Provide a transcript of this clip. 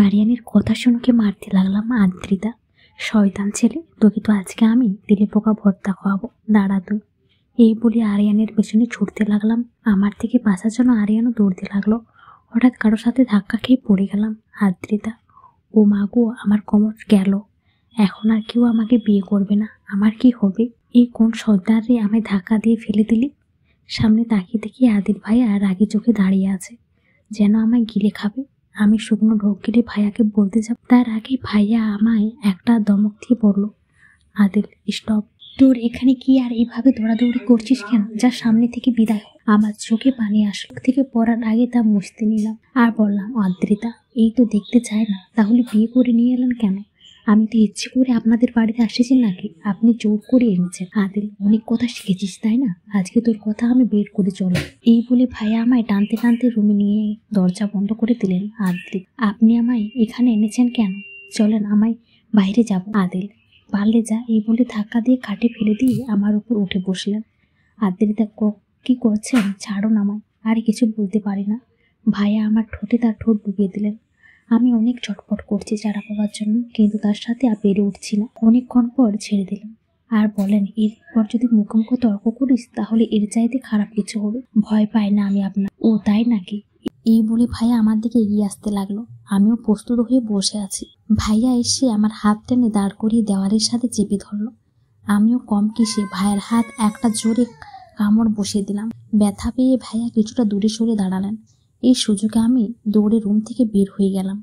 আরিয়ানের কথা শুনে মারতে লাগলাম। আদ্রিতা, শয়তান ছেলে, তোকে তো আজকে আমি তেলে পোকা ভর্তা খাওয়াবো, দাঁড়া তুই। এই বলে আরিয়ানের পেছনে ছুটতে লাগলাম। আমার থেকে বাঁচার জন্য আরিয়ানও দৌড়তে লাগলো। হঠাৎ কারোর সাথে ধাক্কা খেয়ে পড়ে গেলাম। আদ্রিতা, ও মা গো, আমার কোমর গেল। এখন আর কেউ আমাকে বিয়ে করবে না। আমার কি হবে? এই কোন সর্দার রে আমায় ধাক্কা দিয়ে ফেলে দিলি? সামনে তাকিয়ে দেখি আদিল ভাইয়া রাগি চোখে দাঁড়িয়ে আছে, যেন আমায় গিলে খাবে। আমি শুকনো ঢোক গিলে ভাইয়াকে বলতে যাব, তার আগে ভাইয়া আমায় একটা ধমক দিয়ে বলল, আদিল স্টপ। তোর এখানে কি আর এইভাবে দৌড়াদৌড়ি করছিস কেন? যা সামনে থেকে বিদায় হ। আমার চোখে পানি আসলো। থেকে পড়ার আগে তা মুছতে নিলাম আর বললাম, আদ্রিতা, এই তো দেখতে চায় না, তাহলে বিয়ে করে নিয়ে এলেন কেন? আমি তো ইচ্ছে করে আপনাদের বাড়িতে আসেছি নাকি আপনি জোর করে এনেছেন? আদিল, অনেক কথা শিখেছিস তাই না? আজকে তোর কথা আমি বের করে চলো। এই বলে ভাইয়া আমায় টানতে টানতে রুমে নিয়ে দরজা বন্ধ করে দিলেন। আদিল, আপনি আমায় এখানে এনেছেন কেন? চলেন, আমায় বাইরে যাব। আদিল, পারলে যা। এই বলে ধাক্কা দিয়ে খাটে ফেলে দিয়ে আমার উপর উঠে বসলেন। আদ্রিতা, কি করছেন? ছাড়ুন আমায়। আর কিছু বলতে পারি না। ভাইয়া আমার ঠোঁটে তার ঠোঁট ডুবিয়ে দিলেন। আমি অনেক চটপট করছি চারা পাওয়ার জন্য, কিন্তু তার সাথে আর পেরে উঠছি না। অনেকক্ষণ পর ছেড়ে দিলাম আর বলেন, এরপর যদি মুখোমুখি তর্ক করিস তাহলে এর চাইতে খারাপ কিছু হবে। ভয় পাই না আমি আপনার। ও তাই নাকি? এই বলে ভাইয়া আমার দিকে এগিয়ে আসতে লাগলো। আমিও প্রস্তুত হয়ে বসে আছি। ভাইয়া এসে আমার হাত টেনে দাঁড় করিয়ে দেওয়ালের সাথে চেপে ধরলো। আমিও কম কিসে ভাইয়ের হাত একটা জোরে কামড় বসিয়ে দিলাম। ব্যথা পেয়ে ভাইয়া কিছুটা দূরে সরে দাঁড়ালেন। এই সুযোগে আমি দৌড়ে রুম থেকে বের হয়ে গেলাম।